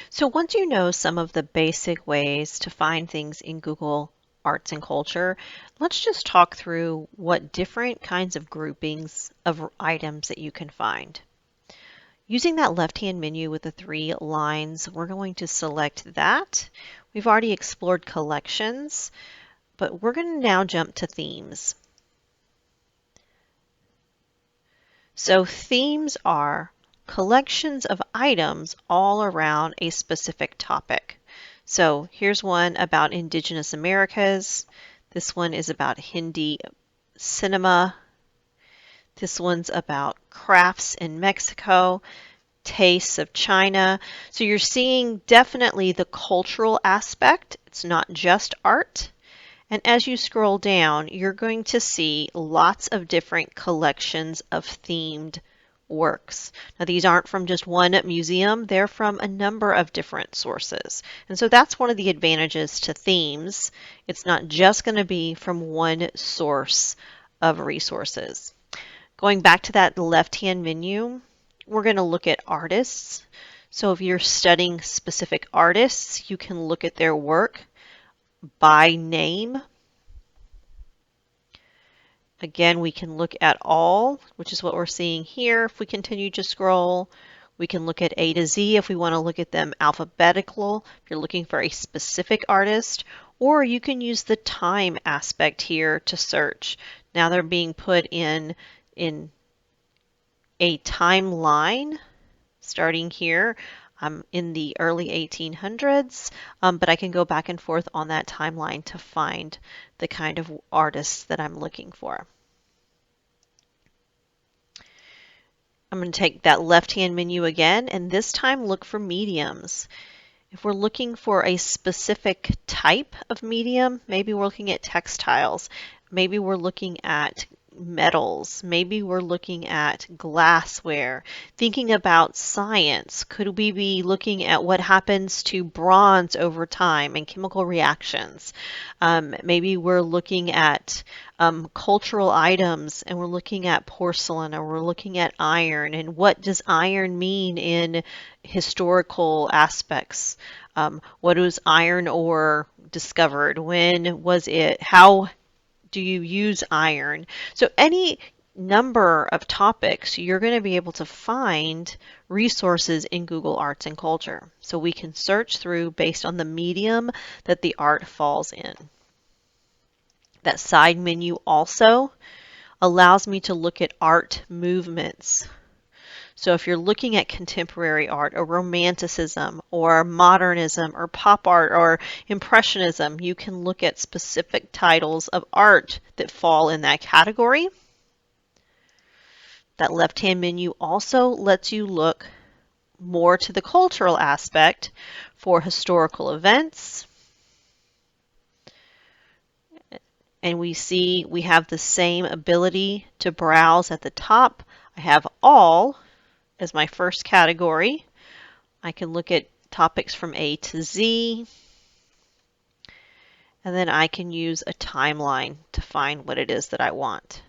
So once you know some of the basic ways to find things in Google Arts and Culture, let's just talk through what different kinds of groupings of items that you can find. Using that left-hand menu with the three lines, we're going to select that. We've already explored collections, but we're going to now jump to themes. So themes are collections of items all around a specific topic. So here's one about Indigenous Americas. This one is about Hindi cinema. This one's about crafts in Mexico, tastes of China. So you're seeing definitely the cultural aspect. It's not just art. And as you scroll down, you're going to see lots of different collections of themed works. Now, these aren't from just one museum, they're from a number of different sources. And so that's one of the advantages to themes. It's not just going to be from one source of resources. Going back to that left-hand menu, we're going to look at artists. So if you're studying specific artists, you can look at their work by name. Again, we can look at all, which is what we're seeing here. If we continue to scroll, we can look at A to Z if we want to look at them alphabetical, if you're looking for a specific artist, or you can use the time aspect here to search. Now they're being put in a timeline starting here. I'm in the early 1800s, but I can go back and forth on that timeline to find the kind of artists that I'm looking for. I'm going to take that left-hand menu again, and this time look for mediums. If we're looking for a specific type of medium, maybe we're looking at textiles, maybe we're looking at metals, maybe we're looking at glassware, thinking about science. Could we be looking at what happens to bronze over time and chemical reactions? Maybe we're looking at cultural items and we're looking at porcelain or we're looking at iron and what does iron mean in historical aspects? What was iron ore discovered? When was it? How do you use iron? So any number of topics, you're going to be able to find resources in Google Arts and Culture. So we can search through based on the medium that the art falls in. That side menu also allows me to look at art movements. So if you're looking at contemporary art or romanticism or modernism or pop art or impressionism, you can look at specific titles of art that fall in that category. That left-hand menu also lets you look more to the cultural aspect for historical events. And we see we have the same ability to browse at the top. I have all as my first category. I can look at topics from A to Z. And then I can use a timeline to find what it is that I want.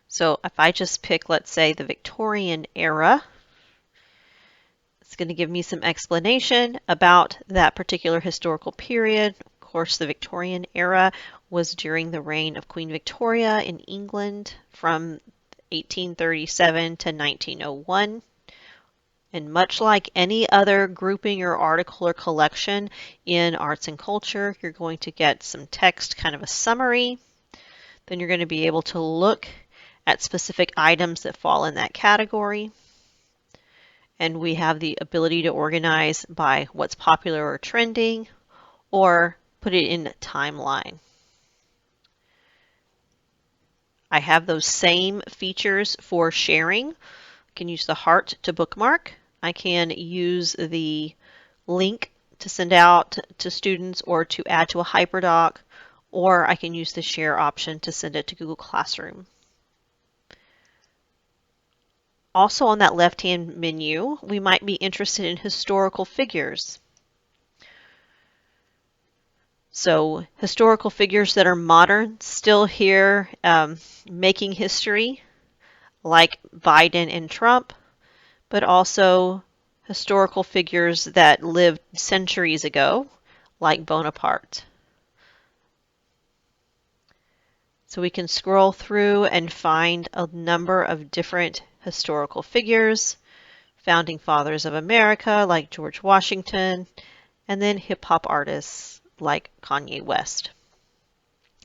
So if I just pick, let's say, the Victorian era, it's going to give me some explanation about that particular historical period. Of course, the Victorian era was during the reign of Queen Victoria in England from 1837 to 1901. And much like any other grouping or article or collection in arts and culture, you're going to get some text, kind of a summary. Then you're going to be able to look at specific items that fall in that category. And we have the ability to organize by what's popular or trending, or put it in a timeline. I have those same features for sharing. I can use the heart to bookmark. I can use the link to send out to students or to add to a HyperDoc, or I can use the share option to send it to Google Classroom. Also on that left-hand menu, we might be interested in historical figures. So historical figures that are modern, still here making history, like Biden and Trump, but also historical figures that lived centuries ago, like Bonaparte. So we can scroll through and find a number of different historical figures, founding fathers of America like George Washington, and then hip hop artists like Kanye West.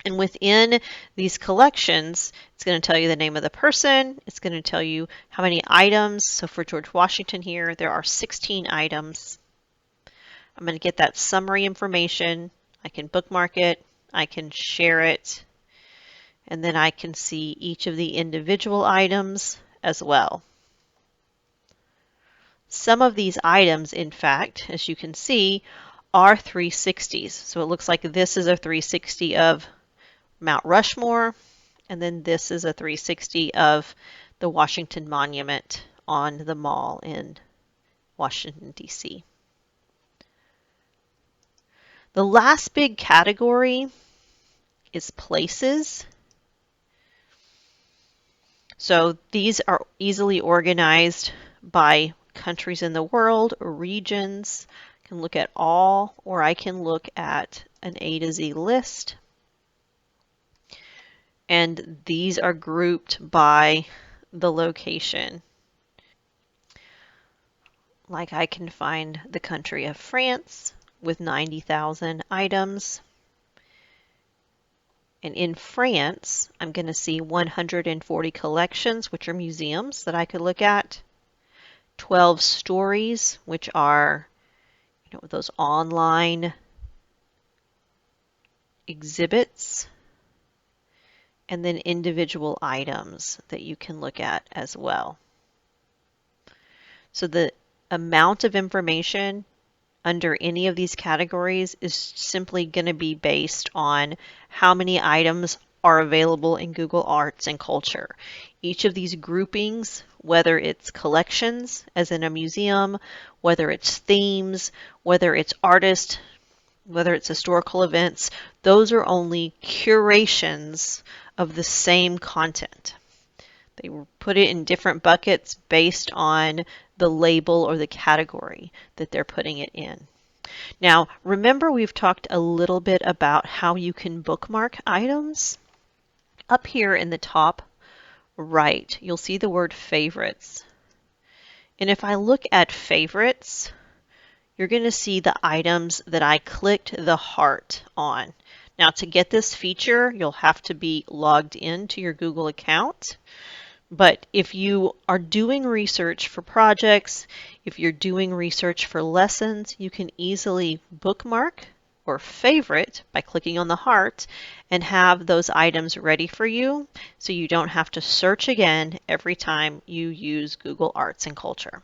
And within these collections, it's going to tell you the name of the person. It's going to tell you how many items. So for George Washington here, there are 16 items. I'm going to get that summary information. I can bookmark it. I can share it. And then I can see each of the individual items as well. Some of these items, in fact, as you can see, are 360s. So it looks like this is a 360 of Mount Rushmore, and then this is a 360 of the Washington Monument on the Mall in Washington, D.C. The last big category is places. So these are easily organized by countries in the world, or regions. I can look at all, or I can look at an A to Z list. And these are grouped by the location. Like I can find the country of France with 90,000 items. And in France, I'm going to see 140 collections, which are museums that I could look at. 12 stories, which are, those online exhibits. And then individual items that you can look at as well. So the amount of information under any of these categories is simply going to be based on how many items are available in Google Arts and Culture. Each of these groupings, whether it's collections, as in a museum, whether it's themes, whether it's artists, whether it's historical events, those are only curations of the same content. They put it in different buckets based on the label or the category that they're putting it in. Now, remember we've talked a little bit about how you can bookmark items. Up here in the top right, you'll see the word favorites. And if I look at favorites, you're going to see the items that I clicked the heart on. Now, to get this feature, you'll have to be logged into your Google account. But if you are doing research for projects, if you're doing research for lessons, you can easily bookmark or favorite by clicking on the heart and have those items ready for you so you don't have to search again every time you use Google Arts and Culture.